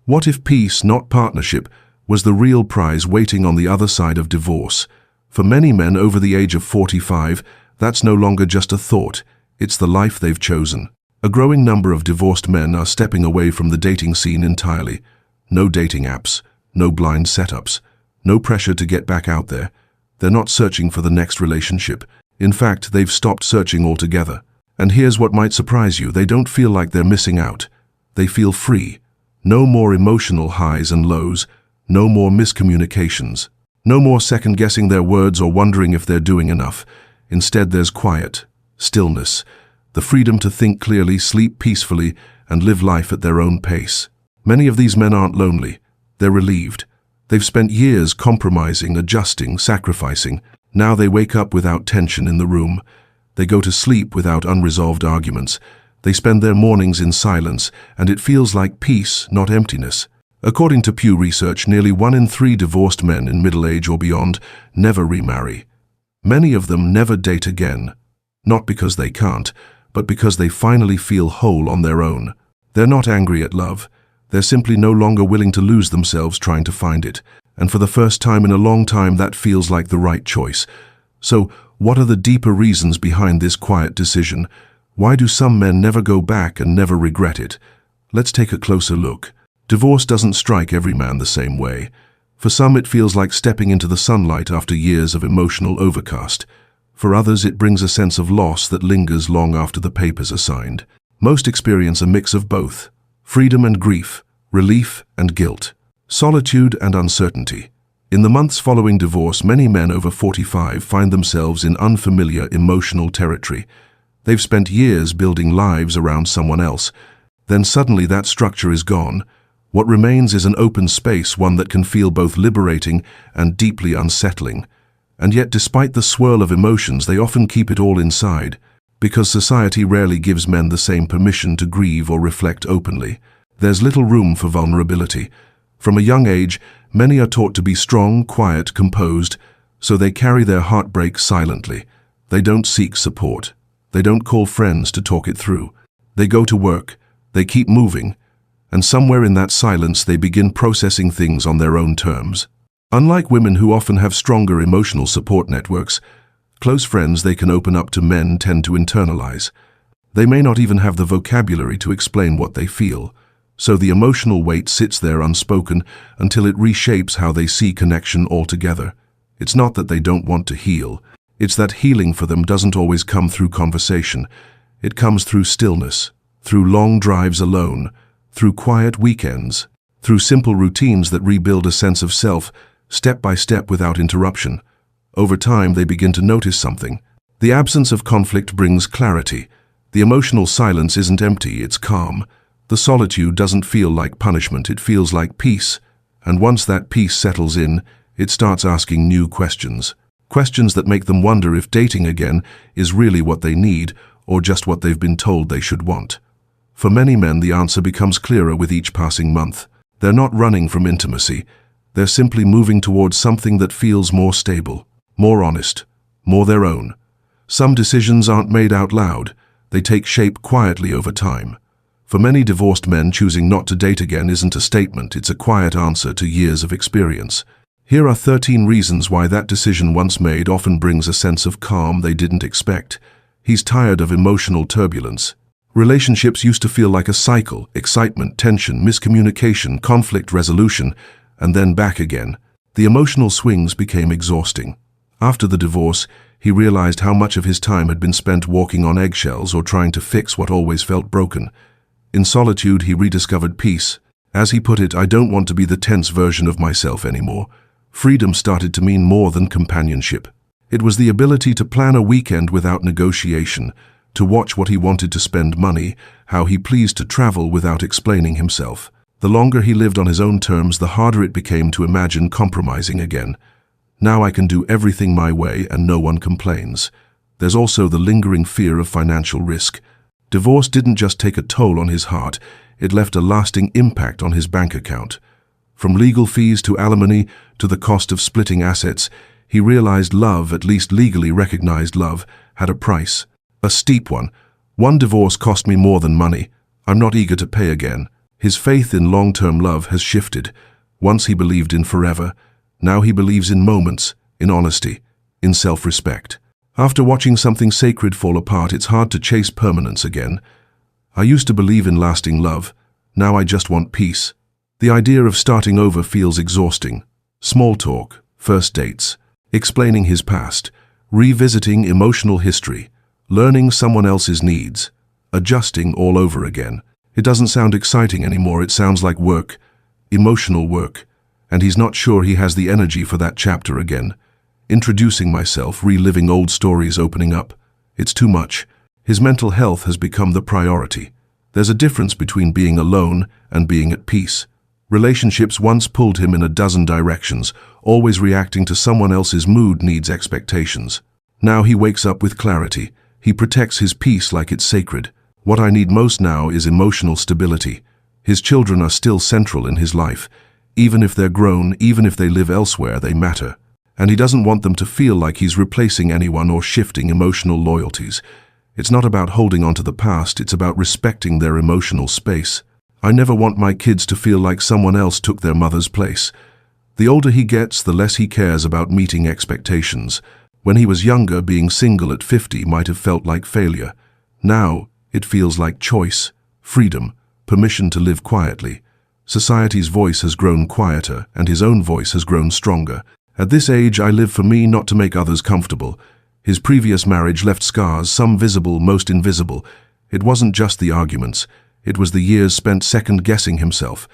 What if peace, not partnership, was the real prize waiting on the other side of divorce? For many men over the age of 45, that's no longer just a thought, it's the life they've chosen. A growing number of divorced men are stepping away from the dating scene entirely. No dating apps, no blind setups, no pressure to get back out there. They're not searching for the next relationship. In fact, they've stopped searching altogether. And here's what might surprise you, they don't feel like they're missing out. They feel free. No more emotional highs and lows, no more miscommunications. No more second-guessing their words or wondering if they're doing enough. Instead, there's quiet, stillness, the freedom to think clearly, sleep peacefully, and live life at their own pace. Many of these men aren't lonely. They're relieved. They've spent years compromising, adjusting, sacrificing. Now they wake up without tension in the room. They go to sleep without unresolved arguments. They spend their mornings in silence, and it feels like peace, not emptiness. According to Pew Research, nearly 1 in 3 divorced men in middle age or beyond never remarry. Many of them never date again. Not because they can't, but because they finally feel whole on their own. They're not angry at love. They're simply no longer willing to lose themselves trying to find it. And for the first time in a long time, that feels like the right choice. So, what are the deeper reasons behind this quiet decision? Why do some men never go back and never regret it? Let's take a closer look. Divorce doesn't strike every man the same way. For some, it feels like stepping into the sunlight after years of emotional overcast. For others, it brings a sense of loss that lingers long after the papers are signed. Most experience a mix of both: freedom and grief, relief and guilt, solitude and uncertainty. In the months following divorce, many men over 45 find themselves in unfamiliar emotional territory. They've spent years building lives around someone else. Then suddenly that structure is gone. What remains is an open space, one that can feel both liberating and deeply unsettling. And yet, despite the swirl of emotions, they often keep it all inside, because society rarely gives men the same permission to grieve or reflect openly. There's little room for vulnerability. From a young age, many are taught to be strong, quiet, composed, so they carry their heartbreak silently. They don't seek support. They don't call friends to talk it through. They go to work. They keep moving. And somewhere in that silence, they begin processing things on their own terms. Unlike women who often have stronger emotional support networks, close friends they can open up to men tend to internalize. They may not even have the vocabulary to explain what they feel, so the emotional weight sits there unspoken until it reshapes how they see connection altogether. It's not that they don't want to heal. It's that healing for them doesn't always come through conversation. It comes through stillness, through long drives alone, through quiet weekends, through simple routines that rebuild a sense of self, step by step without interruption. Over time, they begin to notice something. The absence of conflict brings clarity. The emotional silence isn't empty, it's calm. The solitude doesn't feel like punishment, it feels like peace. And once that peace settles in, it starts asking new questions. Questions that make them wonder if dating again is really what they need, or just what they've been told they should want. For many men, the answer becomes clearer with each passing month. They're not running from intimacy. They're simply moving towards something that feels more stable, more honest, more their own. Some decisions aren't made out loud. They take shape quietly over time. For many divorced men, choosing not to date again isn't a statement, it's a quiet answer to years of experience. Here are 13 reasons why that decision once made often brings a sense of calm they didn't expect. He's tired of emotional turbulence. Relationships used to feel like a cycle: excitement, tension, miscommunication, conflict resolution, and then back again. The emotional swings became exhausting. After the divorce, he realized how much of his time had been spent walking on eggshells or trying to fix what always felt broken. In solitude, he rediscovered peace. As he put it, "I don't want to be the tense version of myself anymore." Freedom started to mean more than companionship. It was the ability to plan a weekend without negotiation, to watch what he wanted to spend money, how he pleased to travel without explaining himself. The longer he lived on his own terms, the harder it became to imagine compromising again. Now I can do everything my way and no one complains. There's also the lingering fear of financial risk. Divorce didn't just take a toll on his heart, it left a lasting impact on his bank account. From legal fees to alimony to the cost of splitting assets, he realized love, at least legally recognized love, had a price. A steep one. "One divorce cost me more than money. I'm not eager to pay again." His faith in long-term love has shifted. Once he believed in forever, now he believes in moments, in honesty, in self-respect. After watching something sacred fall apart, it's hard to chase permanence again. I used to believe in lasting love. Now I just want peace. The idea of starting over feels exhausting. Small talk, first dates, explaining his past, revisiting emotional history, learning someone else's needs, adjusting all over again. It doesn't sound exciting anymore. It sounds like work, emotional work, and he's not sure he has the energy for that chapter again. Introducing myself, reliving old stories, opening up. It's too much. His mental health has become the priority. There's a difference between being alone and being at peace. Relationships once pulled him in a dozen directions, always reacting to someone else's mood, needs, expectations. Now he wakes up with clarity. He protects his peace like it's sacred. What I need most now is emotional stability. His children are still central in his life. Even if they're grown, even if they live elsewhere, they matter. And he doesn't want them to feel like he's replacing anyone or shifting emotional loyalties. It's not about holding on to the past, it's about respecting their emotional space. I never want my kids to feel like someone else took their mother's place. The older he gets, the less he cares about meeting expectations. When he was younger, being single at 50 might have felt like failure. Now, it feels like choice, freedom, permission to live quietly. Society's voice has grown quieter, and his own voice has grown stronger. At this age, I live for me, not to make others comfortable. His previous marriage left scars, some visible, most invisible. It wasn't just the arguments. It was the years spent second-guessing himself,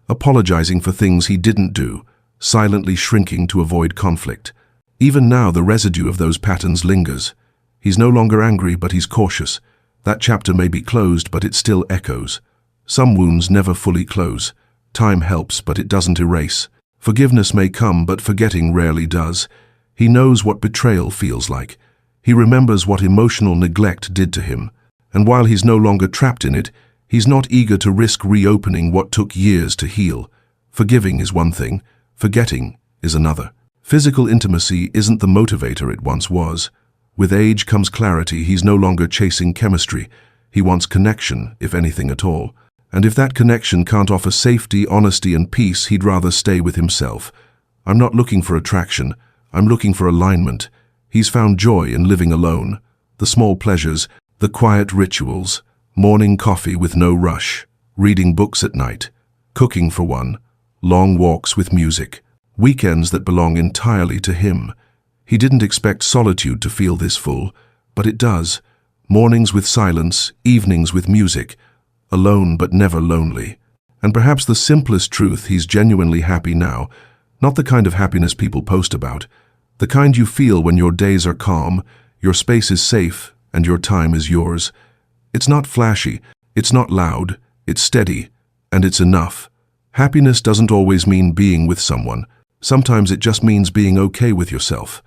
apologizing for things he didn't do, silently shrinking to avoid conflict. Even now, the residue of those patterns lingers. He's no longer angry, but he's cautious. That chapter may be closed, but it still echoes. Some wounds never fully close. Time helps, but it doesn't erase. Forgiveness may come, but forgetting rarely does. He knows what betrayal feels like. He remembers what emotional neglect did to him. And while he's no longer trapped in it, he's not eager to risk reopening what took years to heal. Forgiving is one thing, forgetting is another. Physical intimacy isn't the motivator it once was. With age comes clarity. He's no longer chasing chemistry. He wants connection, if anything at all. And if that connection can't offer safety, honesty, and peace, he'd rather stay with himself. I'm not looking for attraction. I'm looking for alignment. He's found joy in living alone. The small pleasures, the quiet rituals, morning coffee with no rush, reading books at night, cooking for one, long walks with music, weekends that belong entirely to him. He didn't expect solitude to feel this full, but it does. Mornings with silence, evenings with music, alone but never lonely. And perhaps the simplest truth, he's genuinely happy now, not the kind of happiness people post about, the kind you feel when your days are calm, your space is safe, and your time is yours. It's not flashy, it's not loud, it's steady, and it's enough. Happiness doesn't always mean being with someone. Sometimes it just means being okay with yourself.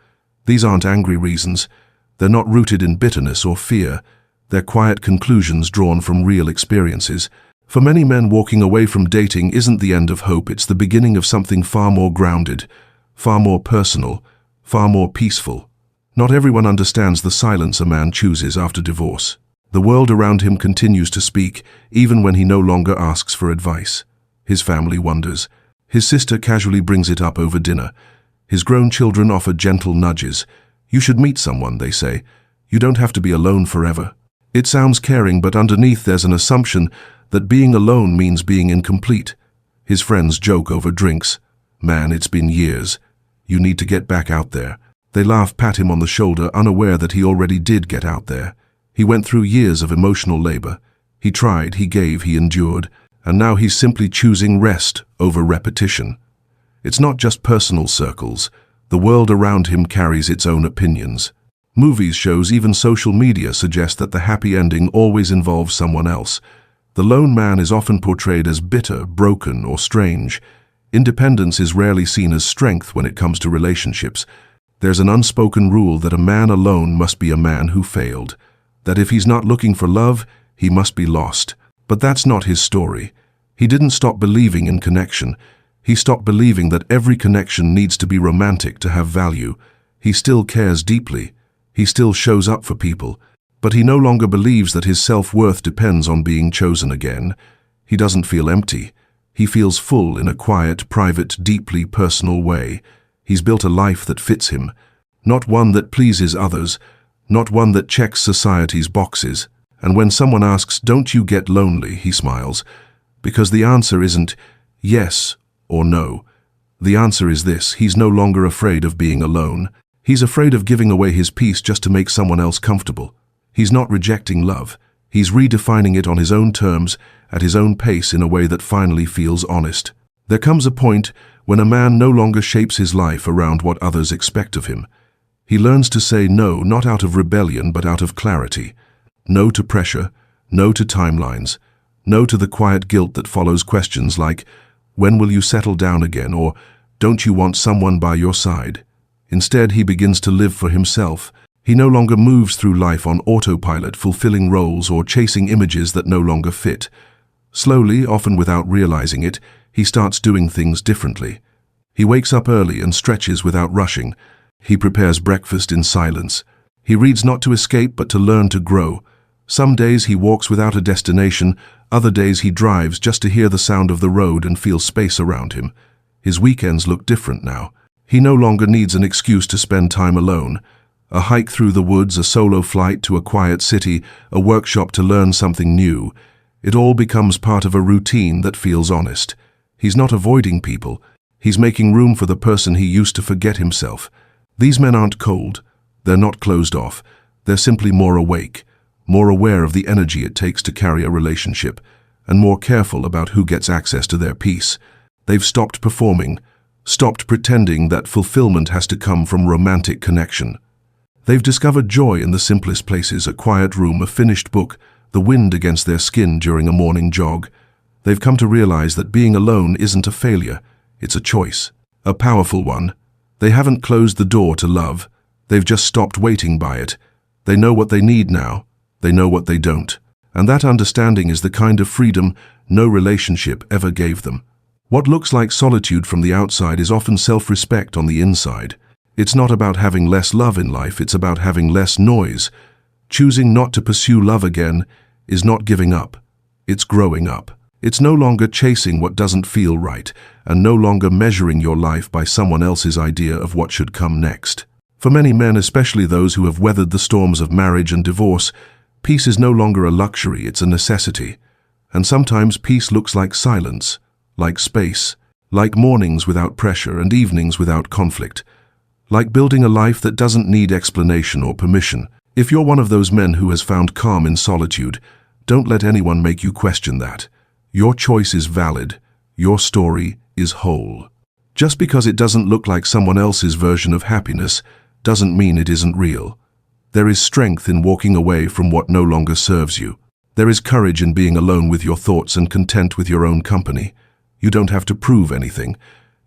These aren't angry reasons. They're not rooted in bitterness or fear. They're quiet conclusions drawn from real experiences. For many men, walking away from dating isn't the end of hope. It's the beginning of something far more grounded, far more personal, far more peaceful. Not everyone understands the silence a man chooses after divorce. The world around him continues to speak, even when he no longer asks for advice. His family wonders. His sister casually brings it up over dinner. His grown children offer gentle nudges. You should meet someone, they say. You don't have to be alone forever. It sounds caring, but underneath there's an assumption that being alone means being incomplete. His friends joke over drinks. Man, it's been years. You need to get back out there. They laugh, pat him on the shoulder, unaware that he already did get out there. He went through years of emotional labor. He tried, he gave, he endured, and now he's simply choosing rest over repetition. It's not just personal circles. The world around him carries its own opinions. Movies, shows, even social media suggest that the happy ending always involves someone else. The lone man is often portrayed as bitter, broken, or strange. Independence is rarely seen as strength when it comes to relationships. There's an unspoken rule that a man alone must be a man who failed. That if he's not looking for love, he must be lost. But that's not his story. He didn't stop believing in connection. He stopped believing that every connection needs to be romantic to have value. He still cares deeply. He still shows up for people. But he no longer believes that his self-worth depends on being chosen again. He doesn't feel empty. He feels full in a quiet, private, deeply personal way. He's built a life that fits him, not one that pleases others, not one that checks society's boxes. And when someone asks, "Don't you get lonely?" he smiles, because the answer isn't yes or no. The answer is this: he's no longer afraid of being alone. He's afraid of giving away his peace just to make someone else comfortable. He's not rejecting love. He's redefining it on his own terms, at his own pace, in a way that finally feels honest. There comes a point when a man no longer shapes his life around what others expect of him. He learns to say no, not out of rebellion, but out of clarity. No to pressure, no to timelines, no to the quiet guilt that follows questions like, "When will you settle down again?" or "Don't you want someone by your side?" Instead, he begins to live for himself. He no longer moves through life on autopilot, fulfilling roles or chasing images that no longer fit. Slowly, often without realizing it, he starts doing things differently. He wakes up early and stretches without rushing. He prepares breakfast in silence. He reads not to escape, but to learn to grow. Some days he walks without a destination, other days he drives just to hear the sound of the road and feel space around him. His weekends look different now. He no longer needs an excuse to spend time alone. A hike through the woods, a solo flight to a quiet city, a workshop to learn something new. It all becomes part of a routine that feels honest. He's not avoiding people. He's making room for the person he used to forget himself. These men aren't cold. They're not closed off. They're simply more awake, more aware of the energy it takes to carry a relationship, and more careful about who gets access to their peace. They've stopped performing, stopped pretending that fulfillment has to come from romantic connection. They've discovered joy in the simplest places: a quiet room, a finished book, the wind against their skin during a morning jog. They've come to realize that being alone isn't a failure, it's a choice, a powerful one. They haven't closed the door to love. They've just stopped waiting by it. They know what they need now. They know what they don't. And that understanding is the kind of freedom no relationship ever gave them. What looks like solitude from the outside is often self-respect on the inside. It's not about having less love in life, it's about having less noise. Choosing not to pursue love again is not giving up. It's growing up. It's no longer chasing what doesn't feel right, and no longer measuring your life by someone else's idea of what should come next. For many men, especially those who have weathered the storms of marriage and divorce, peace is no longer a luxury, it's a necessity. And sometimes peace looks like silence, like space, like mornings without pressure and evenings without conflict, like building a life that doesn't need explanation or permission. If you're one of those men who has found calm in solitude, don't let anyone make you question that. Your choice is valid. Your story is whole. Just because it doesn't look like someone else's version of happiness doesn't mean it isn't real. There is strength in walking away from what no longer serves you. There is courage in being alone with your thoughts and content with your own company. You don't have to prove anything.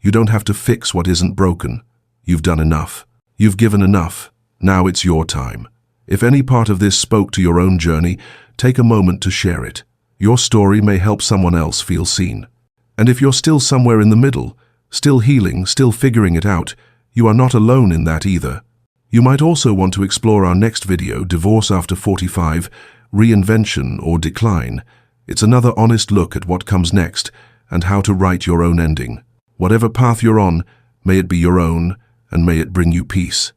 You don't have to fix what isn't broken. You've done enough. You've given enough. Now it's your time. If any part of this spoke to your own journey, take a moment to share it. Your story may help someone else feel seen. And if you're still somewhere in the middle, still healing, still figuring it out, you are not alone in that either. You might also want to explore our next video, Divorce After 45, Reinvention or Decline. It's another honest look at what comes next and how to write your own ending. Whatever path you're on, may it be your own, and may it bring you peace.